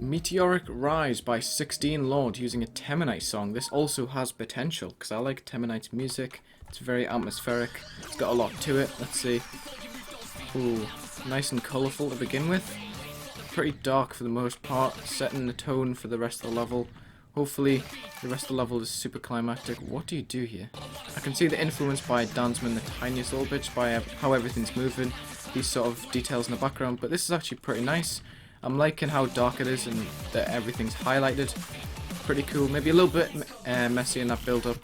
Meteoric Rise by 16 Lord using a Temanite song. This also has potential because I like Temanite's music. It's very atmospheric. It's got a lot to it. Let's see. Ooh, nice and colourful to begin with. Pretty dark for the most part, setting the tone for the rest of the level. Hopefully the rest of the level is super climactic. What do you do here? I can see the influence by Dansman the tiniest little bit by how everything's moving, these sort of details in the background, but this is actually pretty nice. I'm liking how dark it is and that everything's highlighted. Pretty cool. Maybe a little bit messy in that build-up.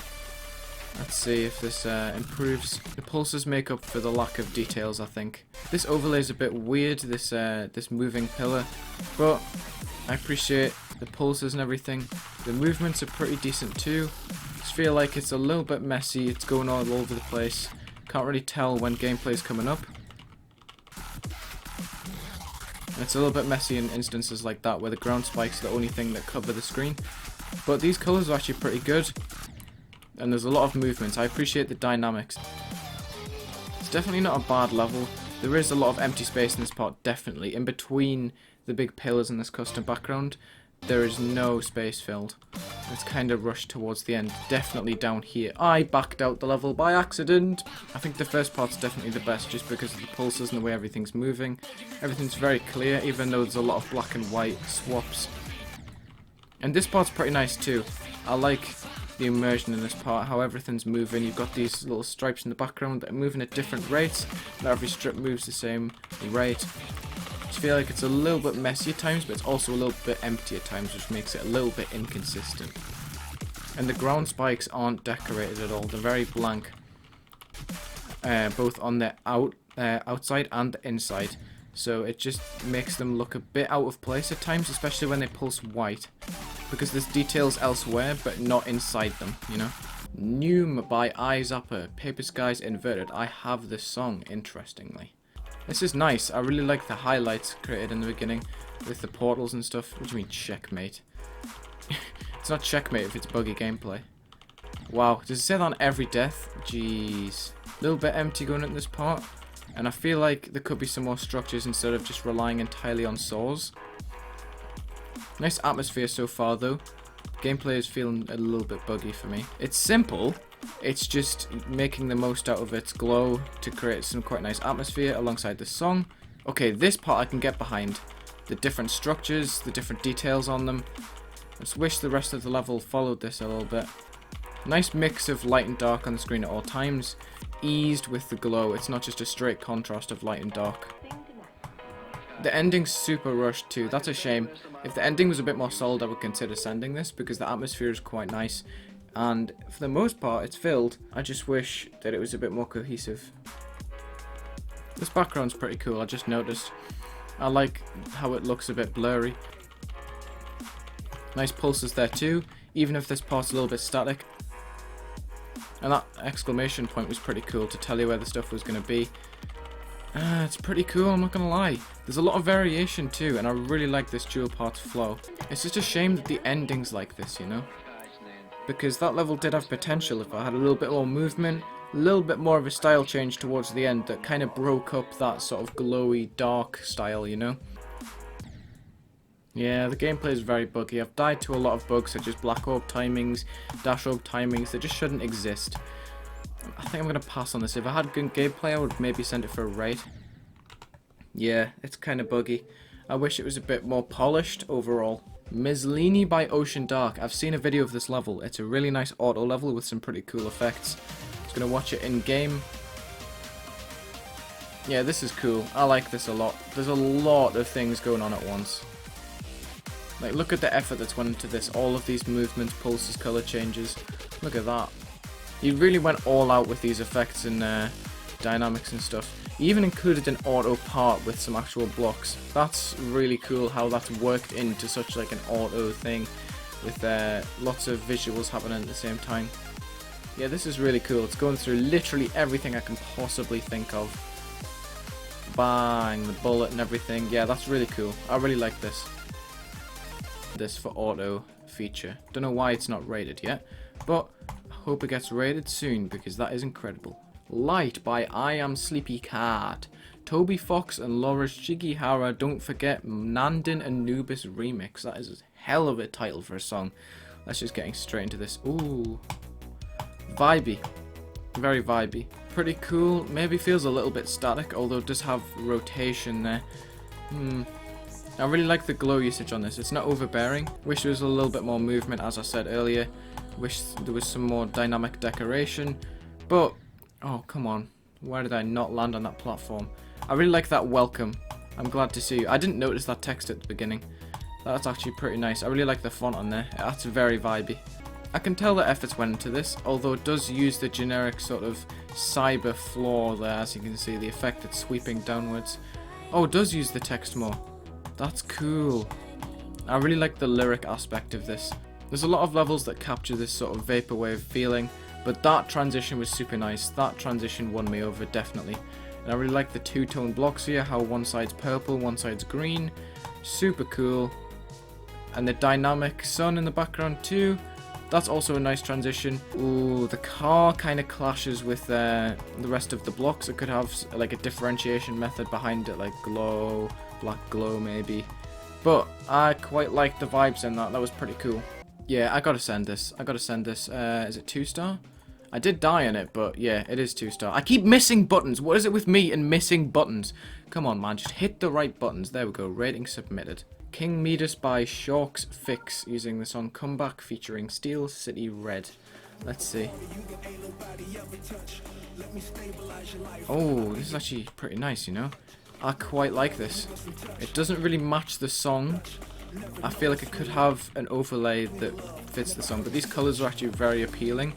Let's see if this improves. The pulses make up for the lack of details, I think. This overlay is a bit weird, this moving pillar, but I appreciate the pulses and everything. The movements are pretty decent too. Just feel like it's a little bit messy. It's going all over the place. Can't really tell when gameplay is coming up. And it's a little bit messy in instances like that where the ground spikes are the only thing that cover the screen. But these colours are actually pretty good. And there's a lot of movements. I appreciate the dynamics. It's definitely not a bad level. There is a lot of empty space in this part, definitely. In between the big pillars in this custom background, there is no space filled. It's kind of rushed towards the end. Definitely down here. I backed out the level by accident. I think the first part's definitely the best just because of the pulses and the way everything's moving. Everything's very clear, even though there's a lot of black and white swaps. And this part's pretty nice too. I like the immersion in this part, how everything's moving. You've got these little stripes in the background that are moving at different rates. Not every strip moves the same rate. I feel like it's a little bit messy at times, but it's also a little bit empty at times, which makes it a little bit inconsistent. And the ground spikes aren't decorated at all. They're very blank, both on the outside and the inside. So it just makes them look a bit out of place at times, especially when they pulse white. Because there's details elsewhere, but not inside them, you know? Noom by Eyes Upper, Paper Skies Inverted. I have this song, interestingly. This is nice. I really like the highlights created in the beginning with the portals and stuff. What do you mean, checkmate? It's not checkmate if it's buggy gameplay. Wow, does it say that on every death? Jeez. A little bit empty going into this part. And I feel like there could be some more structures instead of just relying entirely on saws. Nice atmosphere so far though. Gameplay is feeling a little bit buggy for me. It's simple. It's just making the most out of its glow to create some quite nice atmosphere alongside the song. Okay, this part I can get behind. The different structures, the different details on them. I just wish the rest of the level followed this a little bit. Nice mix of light and dark on the screen at all times. Eased with the glow. It's not just a straight contrast of light and dark. The ending's super rushed too. That's a shame. If the ending was a bit more solid, I would consider sending this because the atmosphere is quite nice. And for the most part, it's filled. I just wish that it was a bit more cohesive. This background's pretty cool, I just noticed. I like how it looks a bit blurry. Nice pulses there too, even if this part's a little bit static. And that exclamation point was pretty cool to tell you where the stuff was going to be. It's pretty cool, I'm not going to lie. There's a lot of variation too, and I really like this dual parts flow. It's just a shame that the ending's like this, you know? Because that level did have potential if I had a little bit more movement, a little bit more of a style change towards the end that kind of broke up that sort of glowy, dark style, you know? Yeah, the gameplay is very buggy. I've died to a lot of bugs such as black orb timings, dash orb timings that just shouldn't exist. I think I'm going to pass on this. If I had good gameplay, I would maybe send it for a raid. Yeah, it's kind of buggy. I wish it was a bit more polished overall. Mislini by Ocean Dark. I've seen a video of this level. It's a really nice auto level with some pretty cool effects. Just going to watch it in game. Yeah, this is cool. I like this a lot. There's a lot of things going on at once. Like, look at the effort that's went into this. All of these movements, pulses, color changes. Look at that. He really went all out with these effects and dynamics and stuff. He even included an auto part with some actual blocks. That's really cool how that's worked into such like an auto thing with lots of visuals happening at the same time. Yeah, this is really cool. It's going through literally everything I can possibly think of. Bang, the bullet and everything. Yeah, that's really cool. I really like this. This for auto feature. Don't know why it's not rated yet, but I hope it gets rated soon because that is incredible. Light by I Am Sleepy Cat. Toby Fox and Laura Shigihara, Don't Forget, Nandin Anubis Remix. That is a hell of a title for a song. Let's just get straight into this. Ooh. Vibey. Very vibey. Pretty cool. Maybe feels a little bit static, although it does have rotation there. I really like the glow usage on this. It's not overbearing. Wish there was a little bit more movement, as I said earlier. Wish there was some more dynamic decoration. But, oh, come on. Why did I not land on that platform? I really like that welcome. I'm glad to see you. I didn't notice that text at the beginning. That's actually pretty nice. I really like the font on there. That's very vibey. I can tell that efforts went into this, although it does use the generic sort of cyber floor there, as you can see, the effect that's sweeping downwards. Oh, it does use the text more. That's cool. I really like the lyric aspect of this. There's a lot of levels that capture this sort of vaporwave feeling, but that transition was super nice. That transition won me over, definitely. And I really like the two-tone blocks here, how one side's purple, one side's green. Super cool. And the dynamic sun in the background too. That's also a nice transition. Ooh, the car kind of clashes with the rest of the blocks. It could have like a differentiation method behind it, like glow, black glow maybe. But I quite liked the vibes in that. That was pretty cool. Yeah, I gotta send this. Is it 2-star? I did die in it, but yeah, it is 2-star. I keep missing buttons. What is it with me and missing buttons? Come on, man. Just hit the right buttons. There we go. Rating submitted. King Midas by Sharks Fix, using the song Comeback featuring Steel City Red. Let's see. Oh, this is actually pretty nice, you know? I quite like this. It doesn't really match the song. I feel like it could have an overlay that fits the song, but these colours are actually very appealing.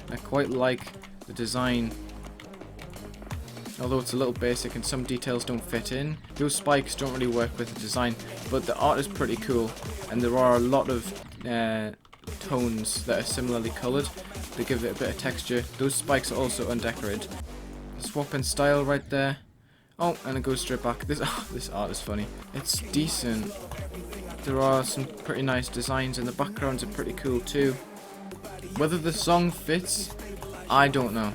I quite like the design, although it's a little basic and some details don't fit in. Those spikes don't really work with the design, but the art is pretty cool, and there are a lot of tones that are similarly coloured that give it a bit of texture. Those spikes are also undecorated. Swap in style right there. Oh, and it goes straight back. This art is funny. It's decent. There are some pretty nice designs, and the backgrounds are pretty cool too. Whether the song fits, I don't know.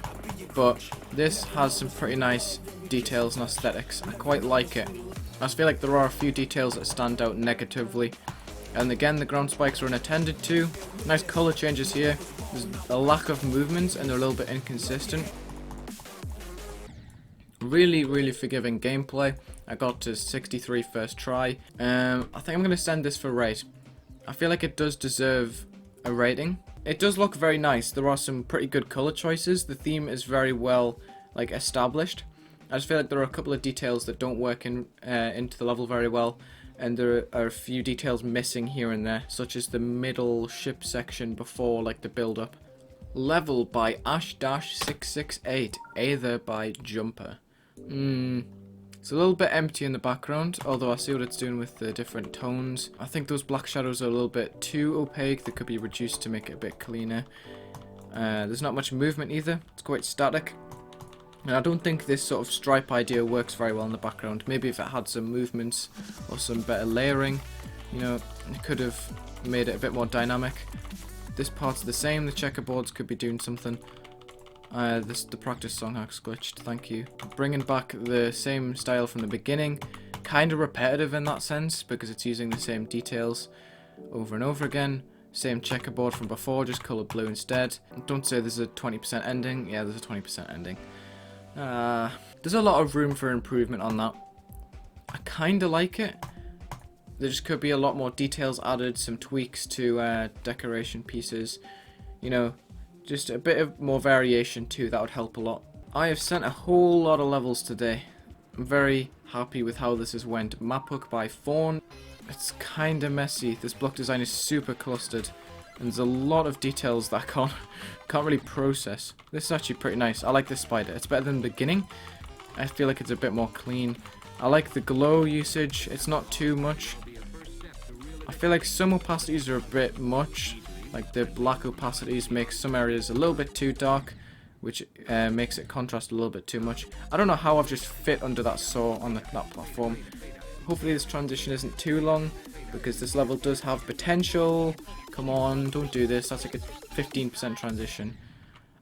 But this has some pretty nice details and aesthetics. I quite like it. I just feel like there are a few details that stand out negatively. And again, the ground spikes are unattended to. Nice colour changes here. There's a lack of movement and they're a little bit inconsistent. Really, really forgiving gameplay. I got to 63 first try. I think I'm going to send this for rate. I feel like it does deserve a rating. It does look very nice. There are some pretty good color choices. The theme is very well established. I just feel like there are a couple of details that don't work into the level very well, and there are a few details missing here and there, such as the middle ship section before the build up. Level by Ash-668, Aether by Jumper. It's a little bit empty in the background, although I see what it's doing with the different tones. I think those black shadows are a little bit too opaque. They could be reduced to make it a bit cleaner. There's not much movement either. It's quite static. And I don't think this sort of stripe idea works very well in the background. Maybe if it had some movements or some better layering, you know, it could have made it a bit more dynamic. This part's the same. The checkerboards could be doing something. The practice song hacks glitched, thank you. Bringing back the same style from the beginning, kind of repetitive in that sense, because it's using the same details over and over again. Same checkerboard from before, just coloured blue instead. Don't say there's a 20% ending. Yeah, there's a 20% ending. There's a lot of room for improvement on that. I kind of like it. There just could be a lot more details added, some tweaks to decoration pieces, you know. Just a bit of more variation too, that would help a lot. I have sent a whole lot of levels today. I'm very happy with how this has went. Map hook by Fawn. It's kind of messy. This block design is super clustered. And there's a lot of details that I can't really process. This is actually pretty nice. I like this spider. It's better than the beginning. I feel like it's a bit more clean. I like the glow usage. It's not too much. I feel like some opacities are a bit much. Like the black opacities make some areas a little bit too dark, which makes it contrast a little bit too much. I don't know how I've just fit under that saw on that platform. Hopefully this transition isn't too long, because this level does have potential. Come on, don't do this. That's like a 15% transition.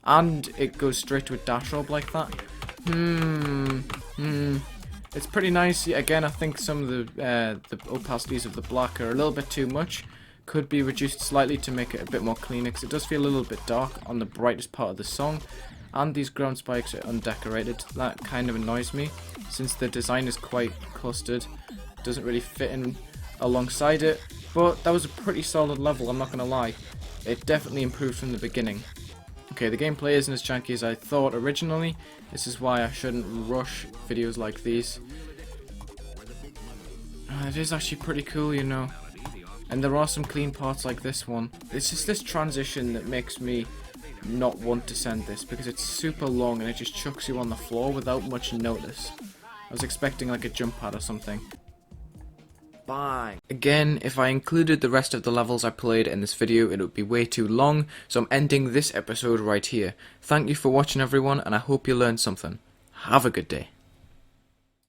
And it goes straight to a dash orb like that. It's pretty nice. Again, I think some of the opacities of the black are a little bit too much. Could be reduced slightly to make it a bit more cleaner, because it does feel a little bit dark on the brightest part of the song. And these ground spikes are undecorated. That kind of annoys me, since the design is quite clustered. Doesn't really fit in alongside it. But that was a pretty solid level, I'm not going to lie. It definitely improved from the beginning. Okay, the gameplay isn't as janky as I thought originally. This is why I shouldn't rush videos like these. It is actually pretty cool, you know. And there are some clean parts like this one. It's just this transition that makes me not want to send this, because it's super long and it just chucks you on the floor without much notice. I was expecting like a jump pad or something. Bye. Again, if I included the rest of the levels I played in this video, it would be way too long, so I'm ending this episode right here. Thank you for watching, everyone, and I hope you learned something. Have a good day.